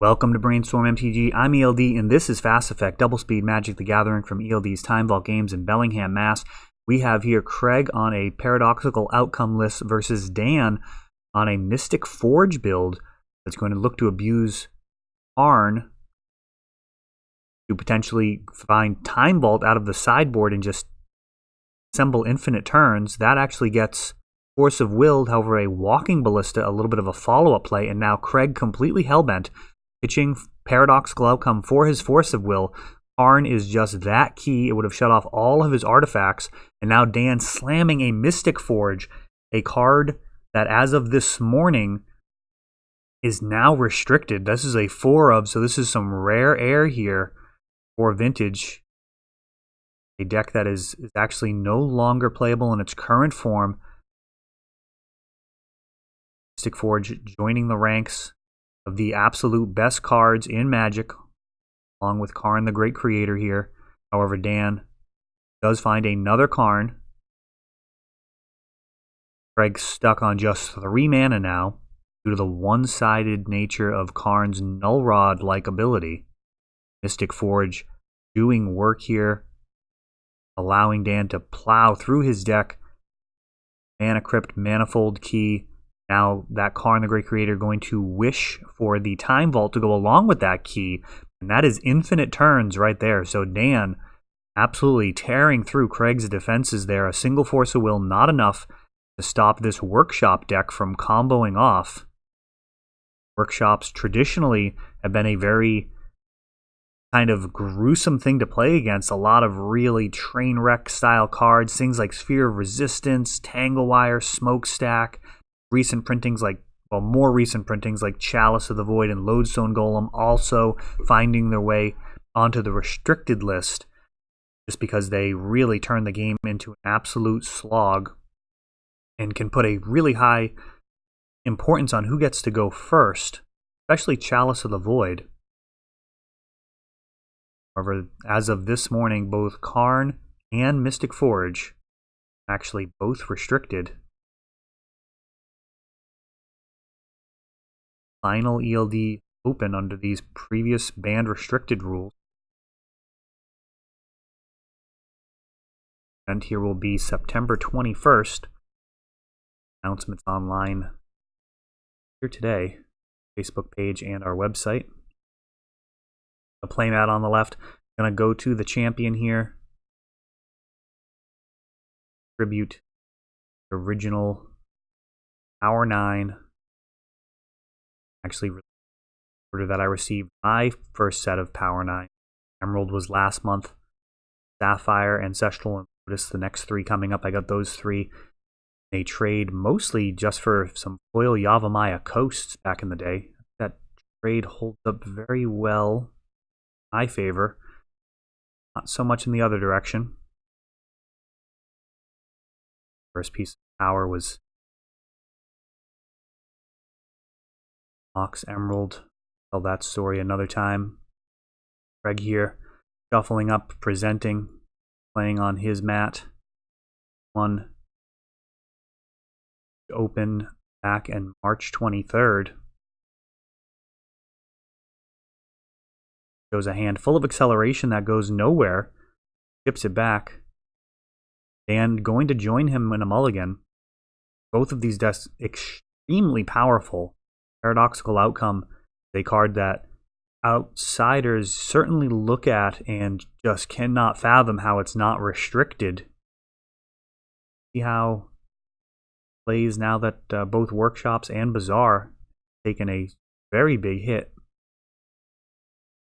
Welcome to Brainstorm MTG. I'm ELD, and this is Fast Effect Double Speed Magic the Gathering from ELD's Time Vault Games in Bellingham, Mass. We have here Craig on a Paradoxical Outcome list versus Dan on a Mystic Forge build that's going to look to abuse Karn to potentially find Time Vault out of the sideboard and just assemble infinite turns. That actually gets Force of Will, however, a Walking Ballista, a little bit of a follow-up play, and now Craig completely hellbent, pitching Paradoxical Outcome for his Force of Will. Karn is just that key. It would have shut off all of his artifacts, and now Dan slamming a Mystic Forge, a card that as of this morning is now restricted. This is a 4 of, so this is some rare air here for Vintage. A deck that is actually no longer playable in its current form. Mystic Forge joining the ranks of the absolute best cards in Magic, along with Karn, the great creator here. However, Dan does find another Karn. Craig's stuck on just 3 mana now due to the one-sided nature of Karn's Null Rod-like ability. Mystic Forge doing work here, allowing Dan to plow through his deck. Mana Crypt, Manifold Key. Now that Karn, the great creator, going to wish for the Time Vault to go along with that key, and that is infinite turns right there. So Dan absolutely tearing through Craig's defenses there. A single Force of Will not enough to stop this Workshop deck from comboing off. Workshops traditionally have been a very kind of gruesome thing to play against. A lot of really train wreck style cards, things like Sphere of Resistance, Tanglewire, Smokestack. Recent printings more recent printings like Chalice of the Void and Lodestone Golem also finding their way onto the restricted list just because they really turn the game into an absolute slog and can put a really high importance on who gets to go first, especially Chalice of the Void. However, as of this morning, both Karn and Mystic Forge actually both restricted. Final ELD open under these previous banned restricted rules. And here will be September 21st. Announcements online here today. Facebook page and our website. The playmat on the left. Gonna go to the champion here. Tribute original Power 9. Actually, order that I received my first set of Power 9. Emerald was last month. Sapphire, Ancestral, and Lotus, the next 3 coming up. I got those 3. They trade mostly just for some foil Yavimaya Coasts back in the day. That trade holds up very well in my favor. Not so much in the other direction. First piece of power was Mox Emerald. Tell that story another time. Craig here, shuffling up, presenting, playing on his mat. One open back in March 23rd. Shows a hand full of acceleration that goes nowhere. Chips it back. And going to join him in a mulligan. Both of these decks extremely powerful. Paradoxical Outcome, a card that outsiders certainly look at and just cannot fathom how it's not restricted. See how it plays now that both Workshops and Bazaar taken a very big hit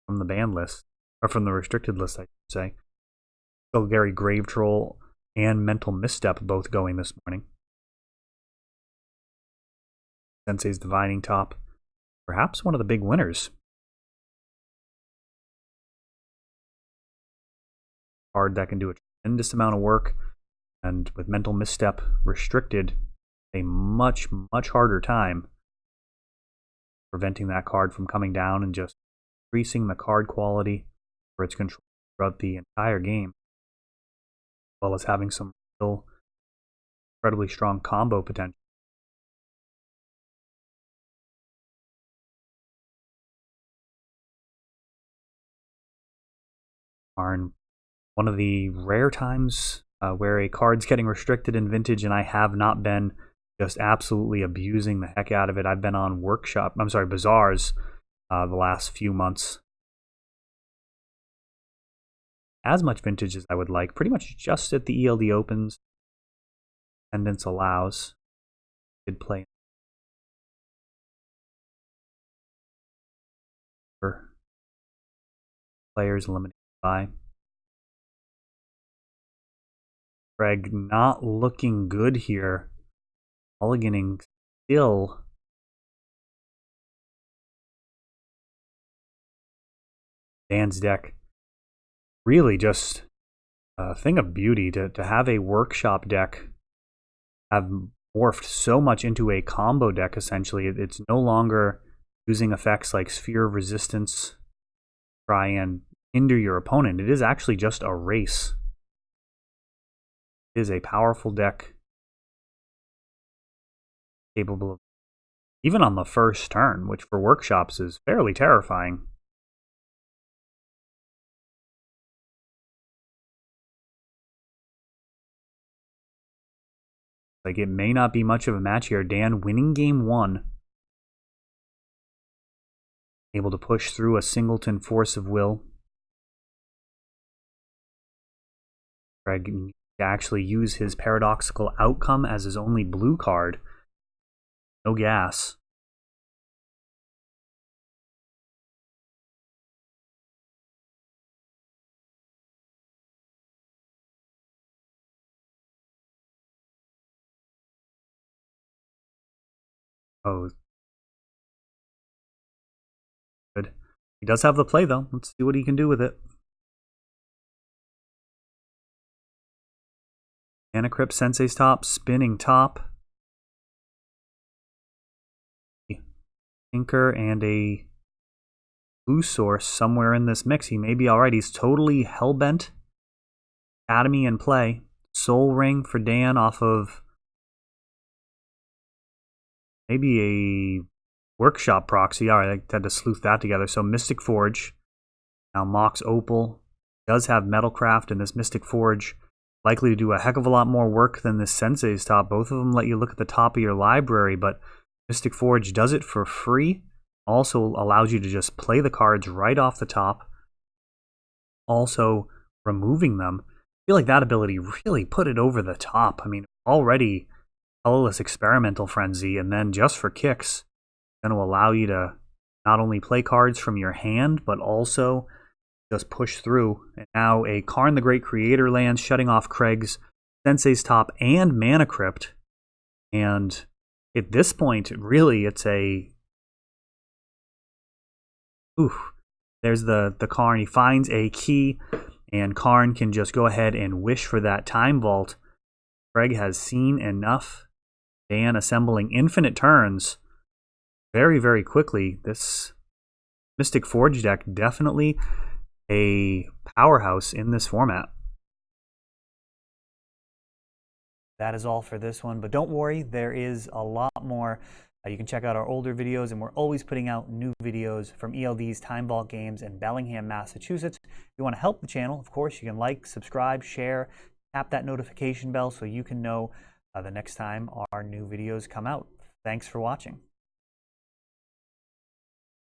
from the ban list, or from the restricted list, I should say. So Gary Grave Troll and Mental Misstep both going this morning. Sensei's Divining Top, perhaps one of the big winners. Card that can do a tremendous amount of work, and with Mental Misstep restricted, a much harder time preventing that card from coming down and just increasing the card quality for its control throughout the entire game, as well as having some real incredibly strong combo potential. Karn, one of the rare times where a card's getting restricted in Vintage, and I have not been just absolutely abusing the heck out of it. I've been on bazaars the last few months. As much Vintage as I would like, pretty much just at the ELD Opens. Attendance allows. Did play for players limited by. Craig not looking good here. Mulliganing still. Dan's deck really just a thing of beauty to have a workshop deck have morphed so much into a combo deck. Essentially, it's no longer using effects like Sphere of Resistance to try and hinder your opponent. It is actually just a race. It is a powerful deck capable of, even on the first turn, which for workshops is fairly terrifying. Like, it may not be much of a match here. Dan winning game 1. Able to push through a singleton Force of Will. Craig needs to actually use his Paradoxical Outcome as his only blue card. No gas. Oh. Good. He does have the play, though. Let's see what he can do with it. Mana Crypt, Sensei's top, spinning top. Tinker and a blue source somewhere in this mix. He may be alright. He's totally hellbent. Academy in play. Soul Ring for Dan off of maybe a workshop proxy. Alright, I had to sleuth that together. So Mystic Forge. Now Mox Opal. Does have Metalcraft, and this Mystic Forge likely to do a heck of a lot more work than this Sensei's top. Both of them let you look at the top of your library, but Mystic Forge does it for free. Also allows you to just play the cards right off the top. Also removing them. I feel like that ability really put it over the top. I mean, already Colorless Experimental Frenzy, and then just for kicks, going to allow you to not only play cards from your hand, but also just push through. And now a Karn the Great Creator land, shutting off Craig's Sensei's top and Mana Crypt. And at this point, really, it's a... Oof. There's the Karn. He finds a key, and Karn can just go ahead and wish for that Time Vault. Craig has seen enough. Dan assembling infinite turns very, very quickly. This Mystic Forge deck definitely a powerhouse in this format. That is all for this one, but don't worry, there is a lot more. You can check out our older videos, and we're always putting out new videos from ELD's Time Vault games in Bellingham, Massachusetts. If you want to help the channel, of course, you can like, subscribe, share, tap that notification bell so you can know the next time our new videos come out. Thanks for watching.